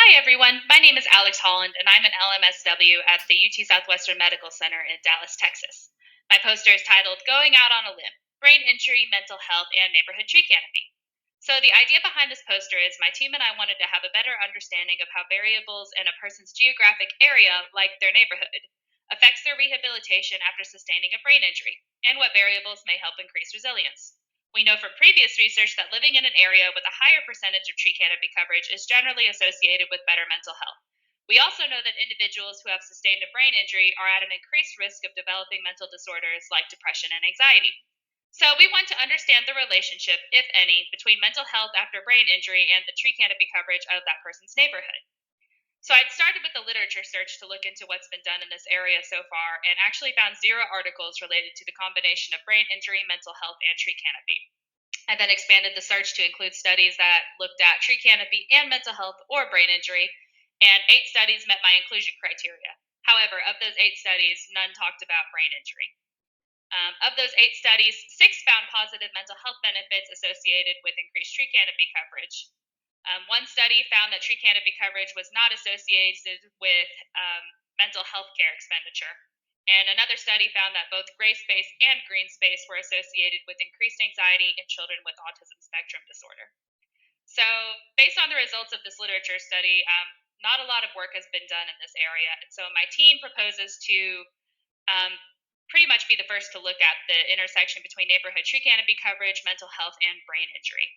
Hi, everyone. My name is Alex Holland, and I'm an LMSW at the UT Southwestern Medical Center in Dallas, Texas. My poster is titled Going Out on a Limb: Brain Injury, Mental Health, and Neighborhood Tree Canopy. So, the idea behind this poster is my team and I wanted to have a better understanding of how variables in a person's geographic area, like their neighborhood, affects their rehabilitation after sustaining a brain injury, and what variables may help increase resilience. We know from previous research that living in an area with a higher percentage of tree canopy coverage is generally associated with better mental health. We also know that individuals who have sustained a brain injury are at an increased risk of developing mental disorders like depression and anxiety. So, we want to understand the relationship, if any, between mental health after brain injury and the tree canopy coverage of that person's neighborhood. So I'd started with a literature search to look into what's been done in this area so far and actually found zero articles related to the combination of brain injury, mental health, and tree canopy. I then expanded the search to include studies that looked at tree canopy and mental health or brain injury, and 8 studies met my inclusion criteria. However, of those 8 studies, none talked about brain injury. Of those 8 studies, 6 found positive mental health benefits associated with increased tree canopy coverage. One study found that tree canopy coverage was not associated with mental health care expenditure. And another study found that both gray space and green space were associated with increased anxiety in children with autism spectrum disorder. So, based on the results of this literature study, not a lot of work has been done in this area. And so, my team proposes to um, pretty much be the first to look at the intersection between neighborhood tree canopy coverage, mental health, and brain injury.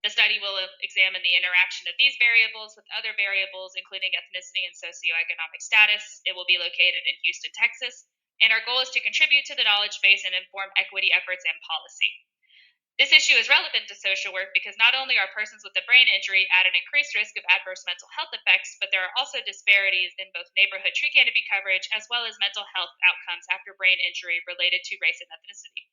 The study will examine the interaction of these variables with other variables, including ethnicity and socioeconomic status. It will be located in Houston, Texas, and our goal is to contribute to the knowledge base and inform equity efforts and policy. This issue is relevant to social work because not only are persons with a brain injury at an increased risk of adverse mental health effects, but there are also disparities in both neighborhood tree canopy coverage as well as mental health outcomes after brain injury related to race and ethnicity.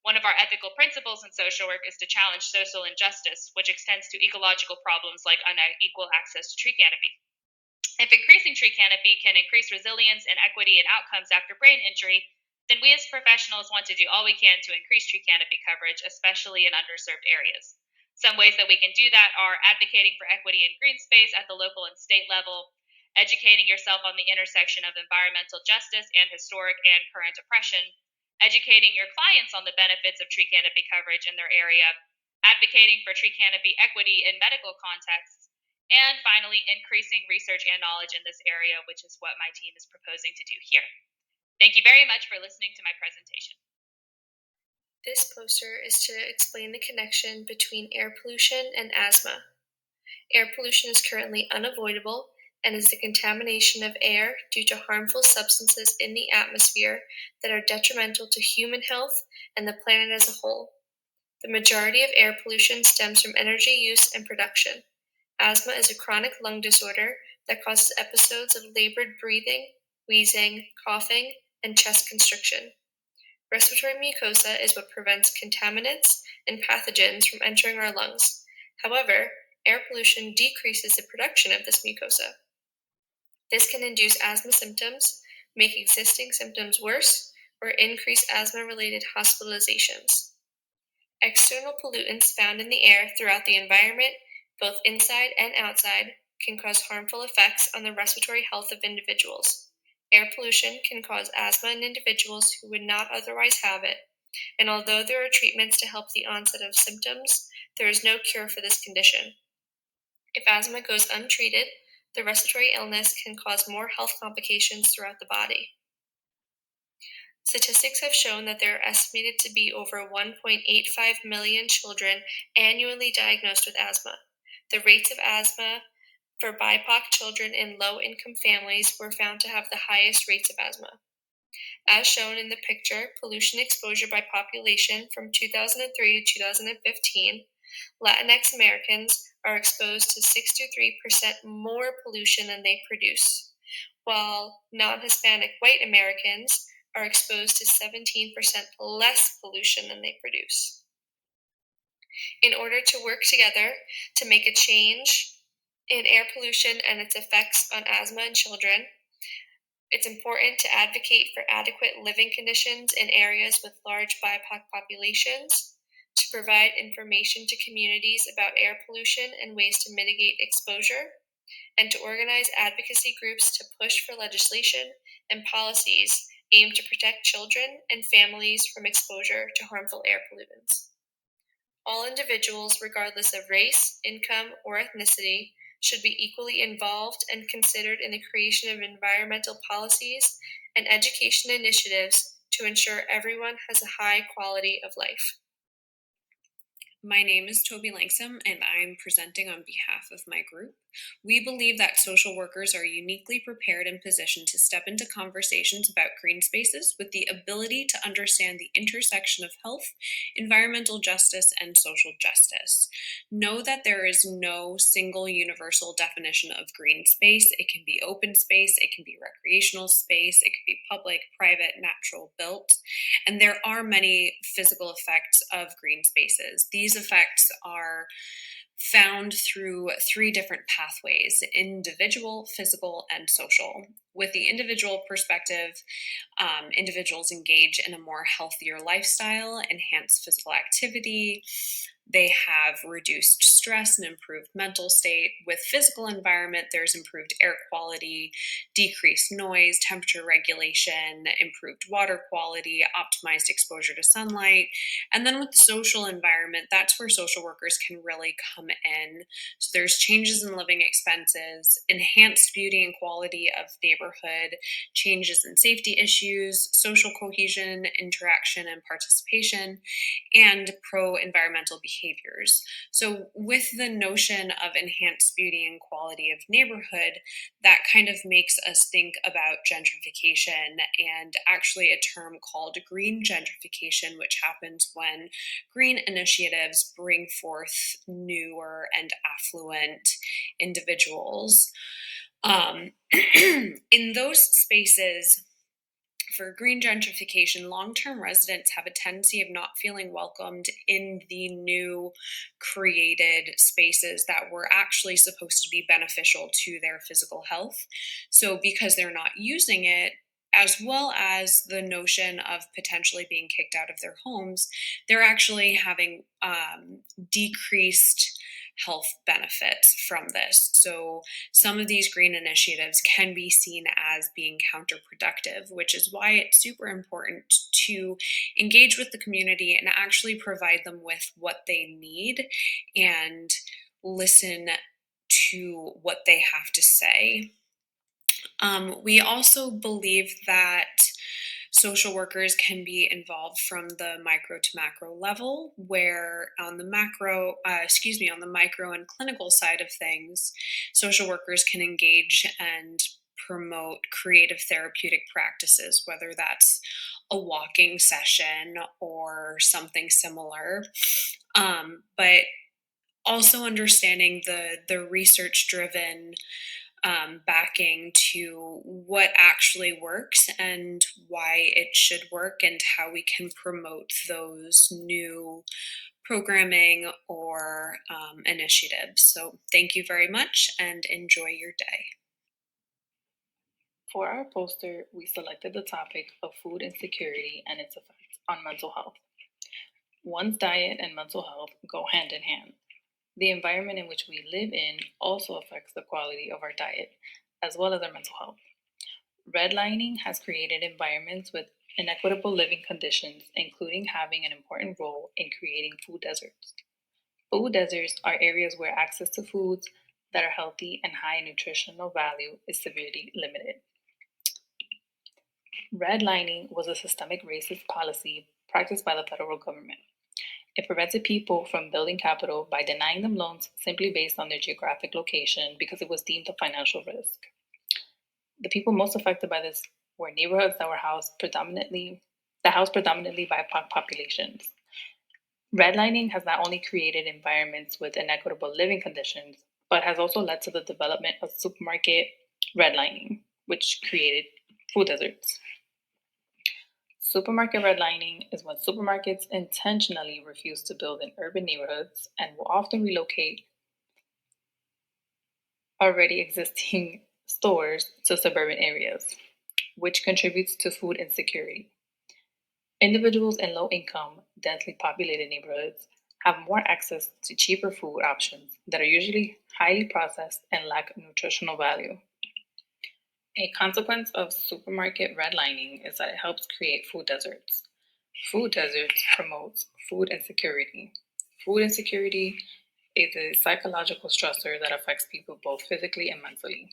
One of our ethical principles in social work is to challenge social injustice, which extends to ecological problems like unequal access to tree canopy. If increasing tree canopy can increase resilience and equity in outcomes after brain injury, then we as professionals want to do all we can to increase tree canopy coverage, especially in underserved areas. Some ways that we can do that are advocating for equity in green space at the local and state level, educating yourself on the intersection of environmental justice and historic and current oppression, educating your clients on the benefits of tree canopy coverage in their area, advocating for tree canopy equity in medical contexts, and finally, increasing research and knowledge in this area, which is what my team is proposing to do here. Thank you very much for listening to my presentation. This poster is to explain the connection between air pollution and asthma. Air pollution is currently unavoidable and is the contamination of air due to harmful substances in the atmosphere that are detrimental to human health and the planet as a whole. The majority of air pollution stems from energy use and production. Asthma is a chronic lung disorder that causes episodes of labored breathing, wheezing, coughing, and chest constriction. Respiratory mucosa is what prevents contaminants and pathogens from entering our lungs. However, air pollution decreases the production of this mucosa. This can induce asthma symptoms, make existing symptoms worse, or increase asthma-related hospitalizations. External pollutants found in the air throughout the environment, both inside and outside, can cause harmful effects on the respiratory health of individuals. Air pollution can cause asthma in individuals who would not otherwise have it, and although there are treatments to help the onset of symptoms, there is no cure for this condition. If asthma goes untreated, the respiratory illness can cause more health complications throughout the body. Statistics have shown that there are estimated to be over 1.85 million children annually diagnosed with asthma. The rates of asthma for BIPOC children in low-income families were found to have the highest rates of asthma. As shown in the picture, pollution exposure by population from 2003 to 2015, Latinx Americans are exposed to 63% more pollution than they produce, while non-Hispanic white Americans are exposed to 17% less pollution than they produce. In order to work together to make a change in air pollution and its effects on asthma in children, it's important to advocate for adequate living conditions in areas with large BIPOC populations, to provide information to communities about air pollution and ways to mitigate exposure, and to organize advocacy groups to push for legislation and policies aimed to protect children and families from exposure to harmful air pollutants. All individuals, regardless of race, income, or ethnicity, should be equally involved and considered in the creation of environmental policies and education initiatives to ensure everyone has a high quality of life. My name is Toby Langsam, and I'm presenting on behalf of my group. We believe that social workers are uniquely prepared and positioned to step into conversations about green spaces with the ability to understand the intersection of health, environmental justice, and social justice. Know that there is no single universal definition of green space. It can be open space, it can be recreational space, it could be public, private, natural, built. And there are many physical effects of green spaces. These effects are found through three different pathways: individual, physical, and social. With the individual perspective, individuals engage in a more healthier lifestyle, enhance physical activity. They have reduced stress and improved mental state. With physical environment, there's improved air quality, decreased noise, temperature regulation, improved water quality, optimized exposure to sunlight. And then with the social environment, that's where social workers can really come in. So there's changes in living expenses, enhanced beauty and quality of neighborhood, changes in safety issues, social cohesion, interaction, and participation, and pro environmental behaviors. So, with the notion of enhanced beauty and quality of neighborhood, that kind of makes us think about gentrification, and actually a term called green gentrification, which happens when green initiatives bring forth newer and affluent individuals. In those spaces, for green gentrification, long-term residents have a tendency of not feeling welcomed in the new created spaces that were actually supposed to be beneficial to their physical health. So because they're not using it, as well as the notion of potentially being kicked out of their homes, they're actually having decreased health benefits from this. So some of these green initiatives can be seen as being counterproductive, which is why it's super important to engage with the community and actually provide them with what they need and listen to what they have to say. We also believe that social workers can be involved from the micro to macro level, where on the on the micro and clinical side of things, social workers can engage and promote creative therapeutic practices, whether that's a walking session or something similar. But also understanding the research driven backing to what actually works and why it should work, and how we can promote those new programming or initiatives. So, thank you very much and enjoy your day. For our poster, we selected the topic of food insecurity and its effects on mental health. One's diet and mental health go hand in hand. The environment in which we live in also affects the quality of our diet, as well as our mental health. Redlining has created environments with inequitable living conditions, including having an important role in creating food deserts. Food deserts are areas where access to foods that are healthy and high in nutritional value is severely limited. Redlining was a systemic racist policy practiced by the federal government. It prevented people from building capital by denying them loans simply based on their geographic location because it was deemed a financial risk. The people most affected by this were neighborhoods that housed predominantly BIPOC populations. Redlining has not only created environments with inequitable living conditions, but has also led to the development of supermarket redlining, which created food deserts. Supermarket redlining is when supermarkets intentionally refuse to build in urban neighborhoods and will often relocate already existing stores to suburban areas, which contributes to food insecurity. Individuals in low income, densely populated neighborhoods have more access to cheaper food options that are usually highly processed and lack nutritional value. A consequence of supermarket redlining is that it helps create food deserts. Food deserts promotes food insecurity. Food insecurity is a psychological stressor that affects people both physically and mentally.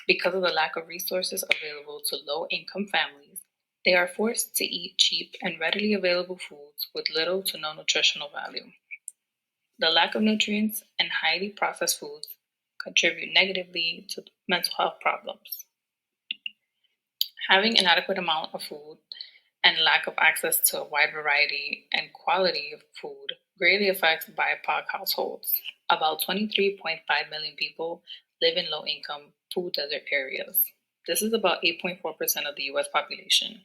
Because of the lack of resources available to low-income families, they are forced to eat cheap and readily available foods with little to no nutritional value. The lack of nutrients and highly processed foods contribute negatively to mental health problems. Having an adequate amount of food and lack of access to a wide variety and quality of food greatly affects BIPOC households. About 23.5 million people live in low-income food desert areas. This is about 8.4% of the US population.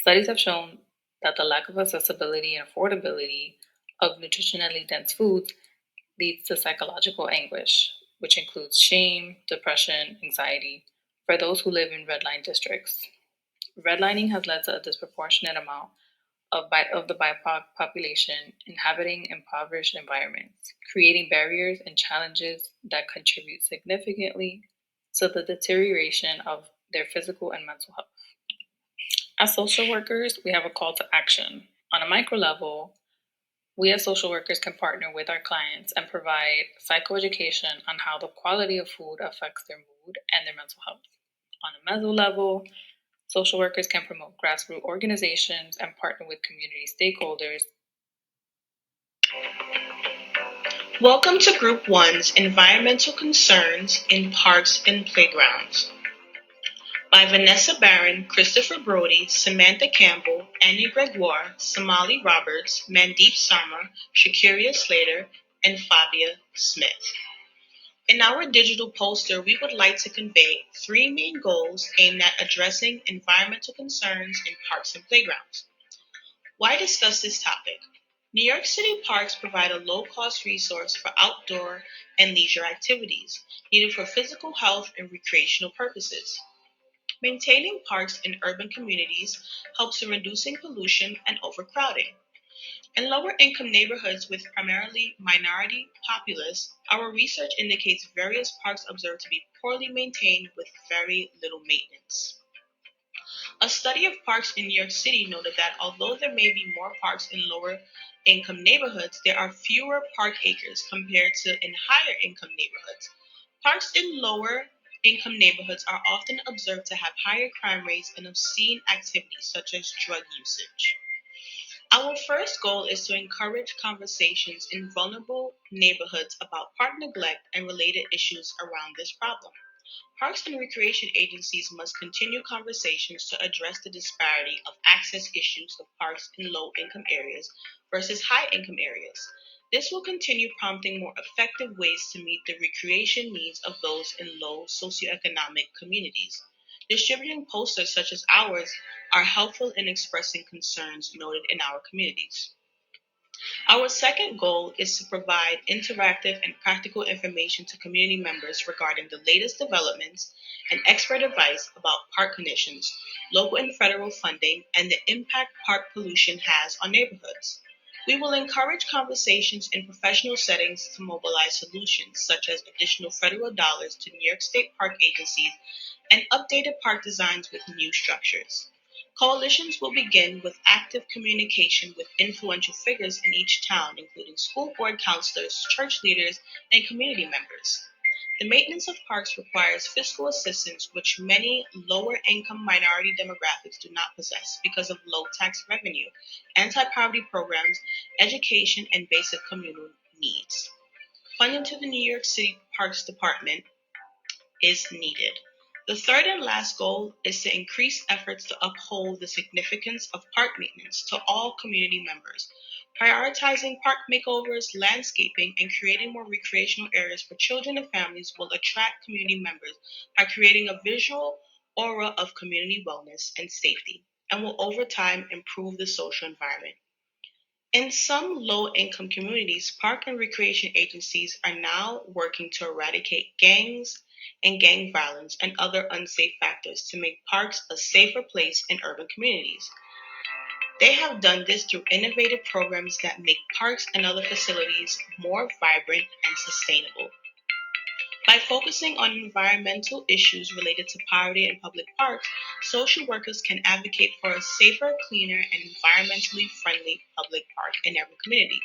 Studies have shown that the lack of accessibility and affordability of nutritionally dense foods leads to psychological anguish, which includes shame, depression, anxiety for those who live in redline districts. Redlining has led to a disproportionate amount of the BIPOC population inhabiting impoverished environments, creating barriers and challenges that contribute significantly to the deterioration of their physical and mental health. As social workers, we have a call to action. On a micro level, we as social workers can partner with our clients and provide psychoeducation on how the quality of food affects their mood and their mental health. On a meso level, social workers can promote grassroots organizations and partner with community stakeholders. Welcome to Group 1's Environmental Concerns in Parks and Playgrounds by Vanessa Barron, Christopher Brody, Samantha Campbell, Annie Gregoire, Somali Roberts, Mandeep Sarma, Shakiria Slater, and Fabia Smith. In our digital poster, we would like to convey 3 main goals aimed at addressing environmental concerns in parks and playgrounds. Why discuss this topic? New York City parks provide a low-cost resource for outdoor and leisure activities needed for physical health and recreational purposes. Maintaining parks in urban communities helps in reducing pollution and overcrowding. In lower-income neighborhoods with primarily minority populace, our research indicates various parks observed to be poorly maintained with very little maintenance. A study of parks in New York City noted that although there may be more parks in lower income neighborhoods, there are fewer park acres compared to in higher income neighborhoods. Parks in lower income neighborhoods are often observed to have higher crime rates and obscene activities such as drug usage. Our first goal is to encourage conversations in vulnerable neighborhoods about park neglect and related issues around this problem. Parks and recreation agencies must continue conversations to address the disparity of access issues of parks in low-income areas versus high-income areas. This will continue prompting more effective ways to meet the recreation needs of those in low socioeconomic communities. Distributing posters such as ours are helpful in expressing concerns noted in our communities. Our second goal is to provide interactive and practical information to community members regarding the latest developments and expert advice about park conditions, local and federal funding, and the impact park pollution has on neighborhoods. We will encourage conversations in professional settings to mobilize solutions such as additional federal dollars to New York State park agencies and updated park designs with new structures. Coalitions will begin with active communication with influential figures in each town, including school board counselors, church leaders, and community members. The maintenance of parks requires fiscal assistance, which many lower income minority demographics do not possess because of low tax revenue, anti poverty programs, education, and basic communal needs. Funding to the New York City Parks Department is needed. The third and last goal is to increase efforts to uphold the significance of park maintenance to all community members. Prioritizing park makeovers, landscaping, and creating more recreational areas for children and families will attract community members by creating a visual aura of community wellness and safety, and will over time improve the social environment. In some low-income communities, park and recreation agencies are now working to eradicate gangs and gang violence and other unsafe factors to make parks a safer place in urban communities. They have done this through innovative programs that make parks and other facilities more vibrant and sustainable. By focusing on environmental issues related to poverty in public parks, social workers can advocate for a safer, cleaner, and environmentally friendly public park in every community.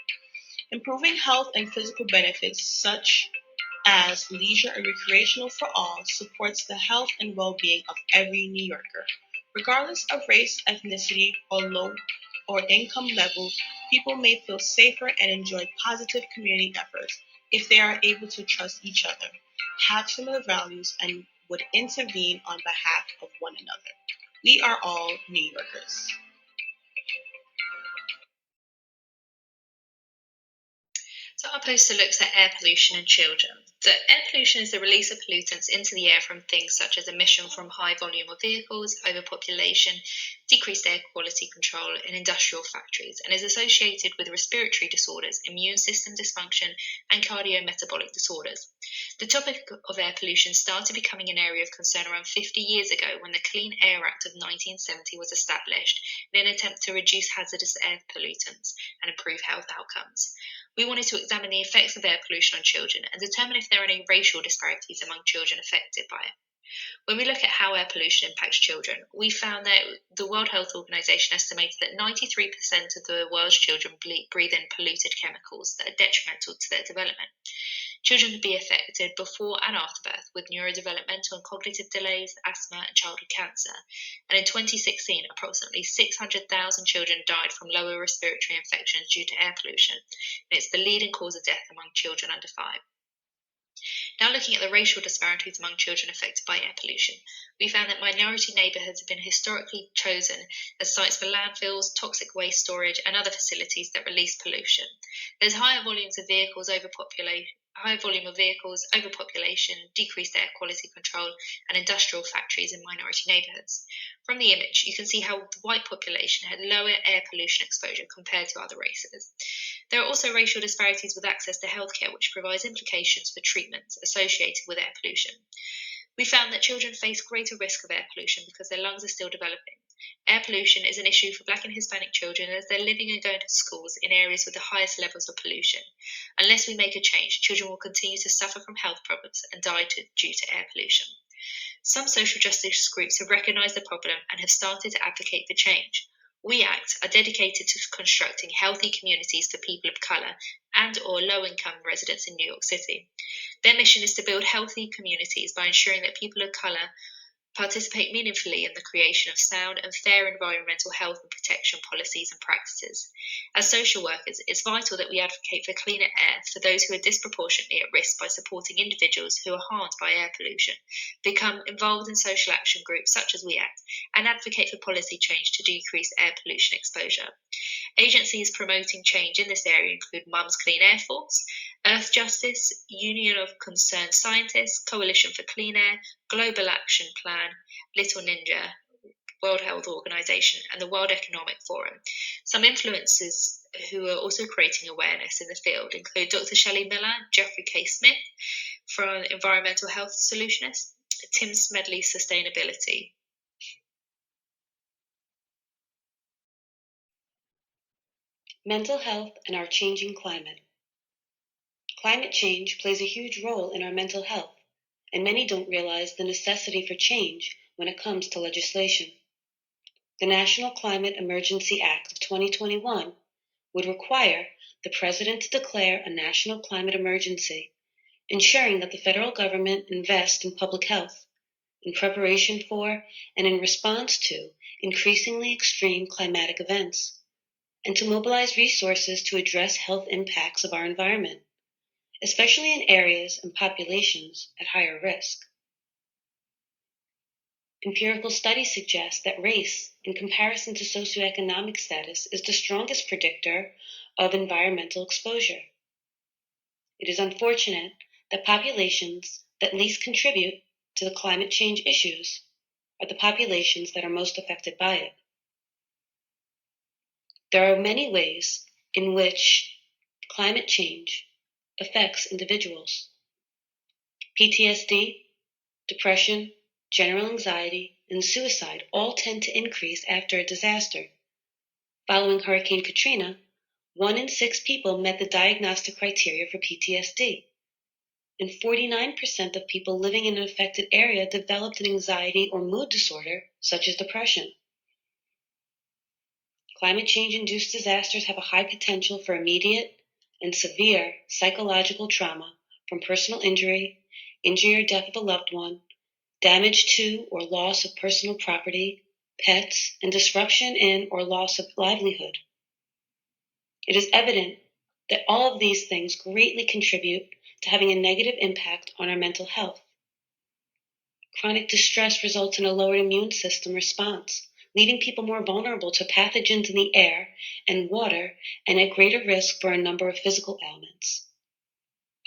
Improving health and physical benefits such as leisure and recreational for all supports the health and well-being of every New Yorker. Regardless of race, ethnicity, or low or income level, people may feel safer and enjoy positive community efforts if they are able to trust each other, have similar values, and would intervene on behalf of one another. We are all New Yorkers. So our poster looks at air pollution in children. So air pollution is the release of pollutants into the air from things such as emission from high volume of vehicles, overpopulation, decreased air quality control in industrial factories, and is associated with respiratory disorders, immune system dysfunction, and cardiometabolic disorders. The topic of air pollution started becoming an area of concern around 50 years ago when the Clean Air Act of 1970 was established in an attempt to reduce hazardous air pollutants and improve health outcomes. We wanted to examine the effects of air pollution on children and determine if there are any racial disparities among children affected by it. When we look at how air pollution impacts children, we found that the World Health Organization estimated that 93% of the world's children breathe in polluted chemicals that are detrimental to their development. Children can be affected before and after birth with neurodevelopmental and cognitive delays, asthma, and childhood cancer. And in 2016, approximately 600,000 children died from lower respiratory infections due to air pollution, and it's the leading cause of death among children under 5. Now, looking at the racial disparities among children affected by air pollution, we found that minority neighbourhoods have been historically chosen as sites for landfills, toxic waste storage, and other facilities that release pollution. There's higher volumes of vehicles, overpopulation, decreased air quality control, and industrial factories in minority neighbourhoods. From the image, you can see how the white population had lower air pollution exposure compared to other races. There are also racial disparities with access to healthcare, which provides implications for treatments associated with air pollution. We found that children face greater risk of air pollution because their lungs are still developing. Air pollution is an issue for Black and Hispanic children as they're living and going to schools in areas with the highest levels of pollution. Unless we make a change, children will continue to suffer from health problems and die due to air pollution. Some social justice groups have recognised the problem and have started to advocate for change. We Act are dedicated to constructing healthy communities for people of colour and or low-income residents in New York City. Their mission is to build healthy communities by ensuring that people of colour participate meaningfully in the creation of sound and fair environmental health and protection policies and practices. As social workers, it's vital that we advocate for cleaner air for those who are disproportionately at risk by supporting individuals who are harmed by air pollution, become involved in social action groups such as We Act, and advocate for policy change to decrease air pollution exposure. Agencies promoting change in this area include Mums Clean Air Force, Earth Justice, Union of Concerned Scientists, Coalition for Clean Air, Global Action Plan, Little Ninja, World Health Organization, and the World Economic Forum. Some influencers who are also creating awareness in the field include Dr. Shelley Miller, Jeffrey K. Smith from Environmental Health Solutionists, Tim Smedley Sustainability. Mental health and our changing climate. Climate change plays a huge role in our mental health, and many don't realize the necessity for change when it comes to legislation. The National Climate Emergency Act of 2021 would require the President to declare a national climate emergency, ensuring that the federal government invests in public health, in preparation for and in response to increasingly extreme climatic events, and to mobilize resources to address health impacts of our environment, especially in areas and populations at higher risk. Empirical studies suggest that race, in comparison to socioeconomic status, is the strongest predictor of environmental exposure. It is unfortunate that populations that least contribute to the climate change issues are the populations that are most affected by it. There are many ways in which climate change affects individuals. PTSD, depression, general anxiety, and suicide all tend to increase after a disaster. Following Hurricane Katrina, 1 in 6 people met the diagnostic criteria for PTSD, and 49% of people living in an affected area developed an anxiety or mood disorder, such as depression. Climate change-induced disasters have a high potential for immediate and severe psychological trauma from personal injury or death of a loved one, damage to or loss of personal property, pets, and disruption in or loss of livelihood. It is evident that all of these things greatly contribute to having a negative impact on our mental health. Chronic distress results in a lowered immune system response, leaving people more vulnerable to pathogens in the air and water and at greater risk for a number of physical ailments.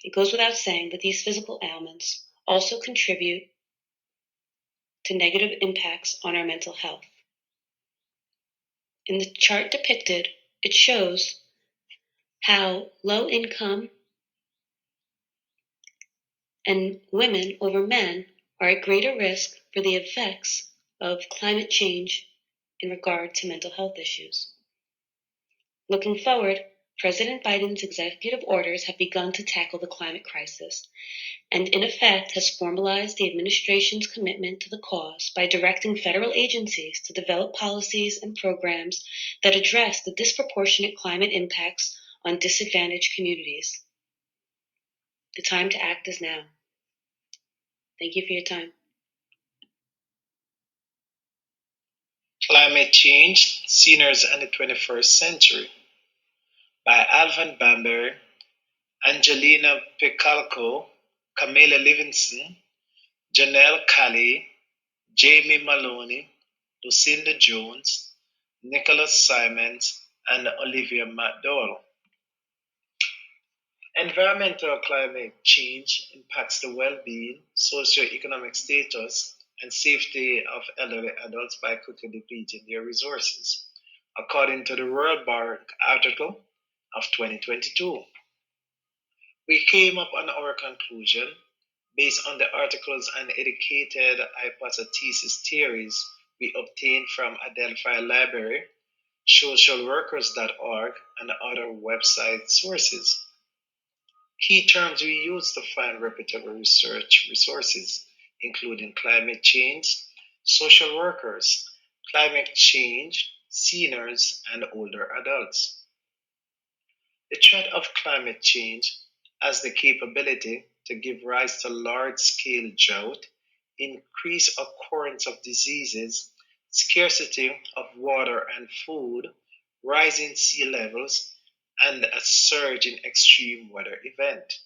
It goes without saying that these physical ailments also contribute to negative impacts on our mental health. In the chart depicted, it shows how low income and women over men are at greater risk for the effects of climate change in regard to mental health issues. Looking forward, President Biden's executive orders have begun to tackle the climate crisis, and in effect has formalized the administration's commitment to the cause by directing federal agencies to develop policies and programs that address the disproportionate climate impacts on disadvantaged communities. The time to act is now. Thank you for your time. Climate Change, Seniors and the 21st Century by Alvan Bamber, Angelina Picalco, Camilla Livingston, Janelle Callie, Jamie Maloney, Lucinda Jones, Nicholas Simons, and Olivia McDowell. Environmental climate change impacts the well-being, socio-economic status, and safety of elderly adults by quickly depleting their resources, according to the World Bank article of 2022. We came up on our conclusion based on the articles and educated hypothesis theories we obtained from Adelphi Library, socialworkers.org, and other website sources. Key terms we use to find reputable research resources, including climate change, social workers, climate change, seniors, and older adults. The threat of climate change has the capability to give rise to large-scale drought, increased occurrence of diseases, scarcity of water and food, rising sea levels, and a surge in extreme weather events.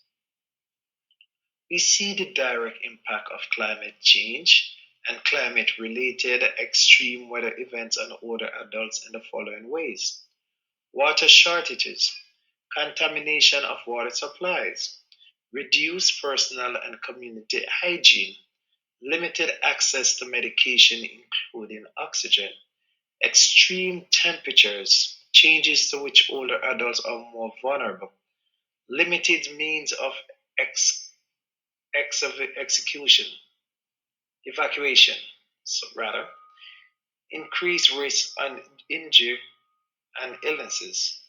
We see the direct impact of climate change and climate related extreme weather events on older adults in the following ways: water shortages, contamination of water supplies, reduced personal and community hygiene, limited access to medication, including oxygen, extreme temperatures, changes to which older adults are more vulnerable, limited means of execution, evacuation, increased risk of injury and illnesses.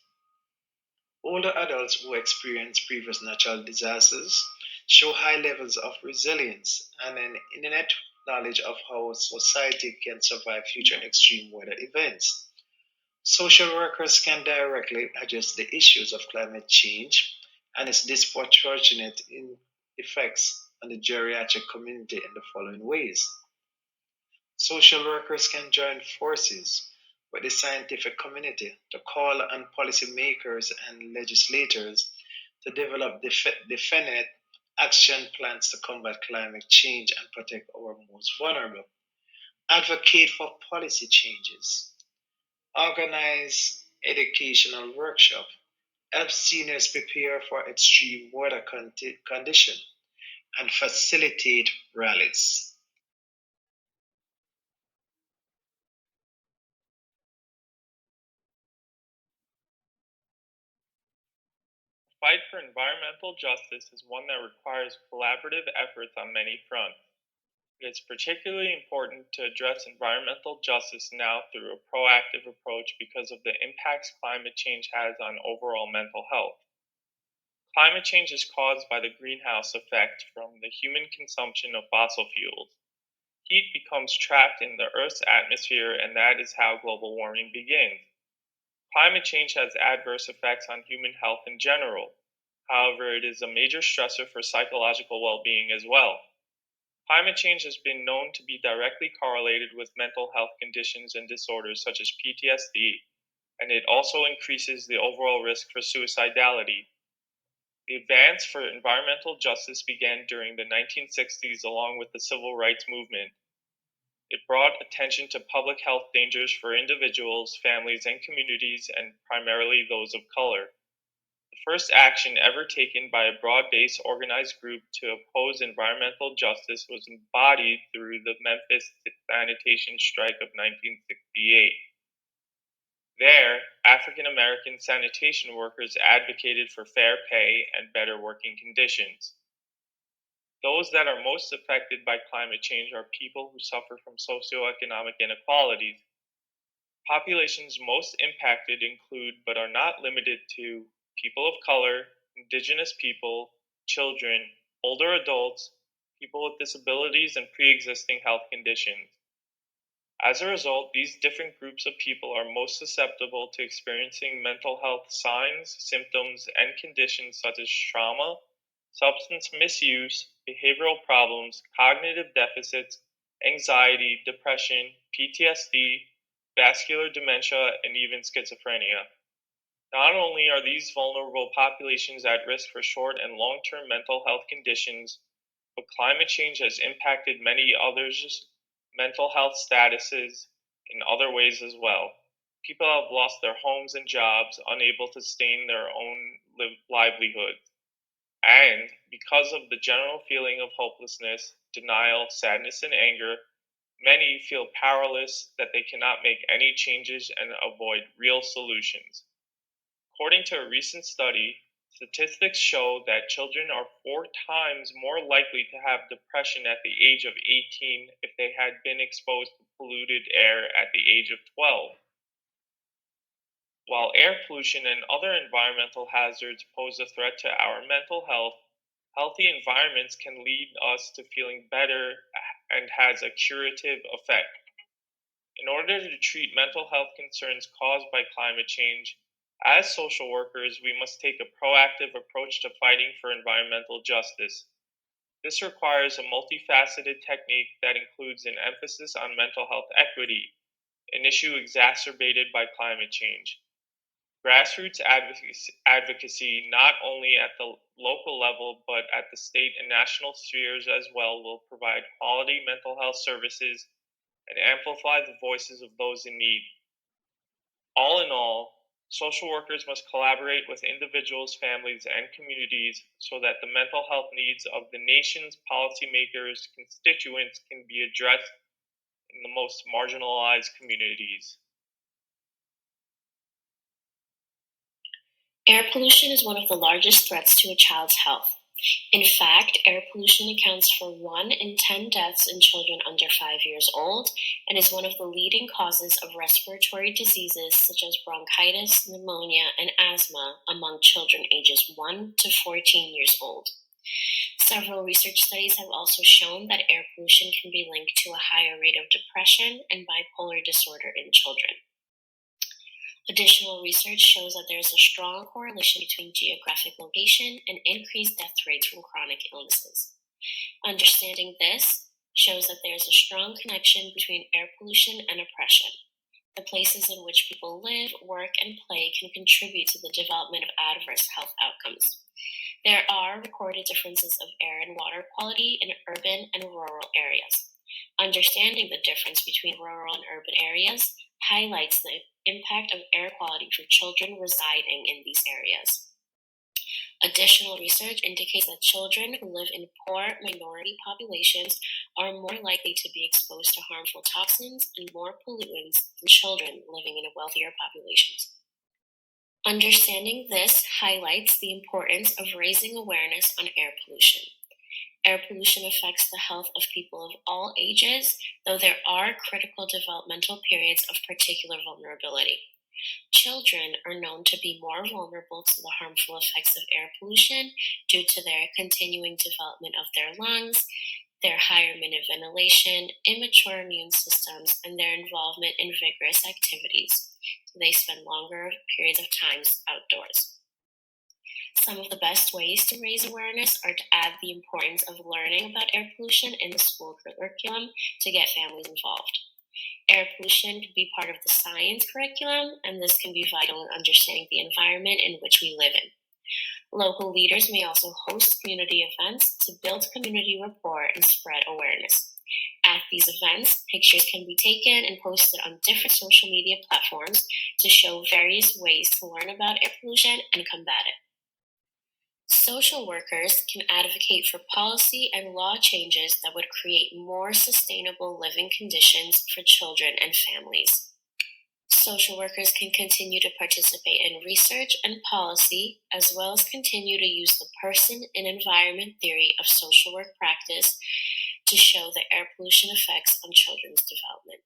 Older adults who experience previous natural disasters show high levels of resilience and an innate knowledge of how society can survive future extreme weather events. Social workers can directly address the issues of climate change and its disproportionate effects on the geriatric community in the following ways. Social workers can join forces with the scientific community to call on policymakers and legislators to develop definite action plans to combat climate change and protect our most vulnerable. Advocate for policy changes. Organize educational workshops. Help seniors prepare for extreme weather conditions and facilitate rallies. The fight for environmental justice is one that requires collaborative efforts on many fronts. It is particularly important to address environmental justice now through a proactive approach because of the impacts climate change has on overall mental health. Climate change is caused by the greenhouse effect from the human consumption of fossil fuels. Heat becomes trapped in the Earth's atmosphere, and that is how global warming begins. Climate change has adverse effects on human health in general. However, it is a major stressor for psychological well-being as well. Climate change has been known to be directly correlated with mental health conditions and disorders such as PTSD, and it also increases the overall risk for suicidality. The advance for environmental justice began during the 1960s along with the civil rights movement. It brought attention to public health dangers for individuals, families, and communities, and primarily those of color. The first action ever taken by a broad-based organized group to oppose environmental justice was embodied through the Memphis sanitation strike of 1968. There, African American sanitation workers advocated for fair pay and better working conditions. Those that are most affected by climate change are people who suffer from socioeconomic inequalities. Populations most impacted include, but are not limited to, people of color, indigenous people, children, older adults, people with disabilities, and pre-existing health conditions. As a result, these different groups of people are most susceptible to experiencing mental health signs, symptoms, and conditions such as trauma, substance misuse, behavioral problems, cognitive deficits, anxiety, depression, PTSD, vascular dementia, and even schizophrenia. Not only are these vulnerable populations at risk for short and long-term mental health conditions, but climate change has impacted many others' mental health statuses in other ways as well. People have lost their homes and jobs, unable to sustain their own livelihoods. And because of the general feeling of hopelessness, denial, sadness, and anger, many feel powerless, that they cannot make any changes and avoid real solutions. According to a recent study, statistics show that children are 4 times more likely to have depression at the age of 18 if they had been exposed to polluted air at the age of 12. While air pollution and other environmental hazards pose a threat to our mental health, healthy environments can lead us to feeling better and has a curative effect. In order to treat mental health concerns caused by climate change, as social workers, we must take a proactive approach to fighting for environmental justice. This requires a multifaceted technique that includes an emphasis on mental health equity, an issue exacerbated by climate change. Grassroots advocacy, not only at the local level but at the state and national spheres as well, will provide quality mental health services and amplify the voices of those in need. All in all, social workers must collaborate with individuals, families, and communities so that the mental health needs of the nation's policymakers, constituents can be addressed in the most marginalized communities. Air pollution is one of the largest threats to a child's health. In fact, air pollution accounts for 1 in 10 deaths in children under 5 years old and is one of the leading causes of respiratory diseases such as bronchitis, pneumonia, and asthma among children ages 1 to 14 years old. Several research studies have also shown that air pollution can be linked to a higher rate of depression and bipolar disorder in children. Additional research shows that there is a strong correlation between geographic location and increased death rates from chronic illnesses. Understanding this shows that there is a strong connection between air pollution and oppression. The places in which people live, work, and play can contribute to the development of adverse health outcomes. There are recorded differences of air and water quality in urban and rural areas. Understanding the difference between rural and urban areas highlights the impact of air quality for children residing in these areas. Additional research indicates that children who live in poor minority populations are more likely to be exposed to harmful toxins and more pollutants than children living in wealthier populations. Understanding this highlights the importance of raising awareness on air pollution. Air pollution affects the health of people of all ages, though there are critical developmental periods of particular vulnerability. Children are known to be more vulnerable to the harmful effects of air pollution due to their continuing development of their lungs, their higher rate of ventilation, immature immune systems, and their involvement in vigorous activities. They spend longer periods of time outdoors. Some of the best ways to raise awareness are to add the importance of learning about air pollution in the school curriculum to get families involved. Air pollution can be part of the science curriculum, and this can be vital in understanding the environment in which we live in. Local leaders may also host community events to build community rapport and spread awareness. At these events, pictures can be taken and posted on different social media platforms to show various ways to learn about air pollution and combat it. Social workers can advocate for policy and law changes that would create more sustainable living conditions for children and families. Social workers can continue to participate in research and policy, as well as continue to use the person and environment theory of social work practice to show the air pollution effects on children's development.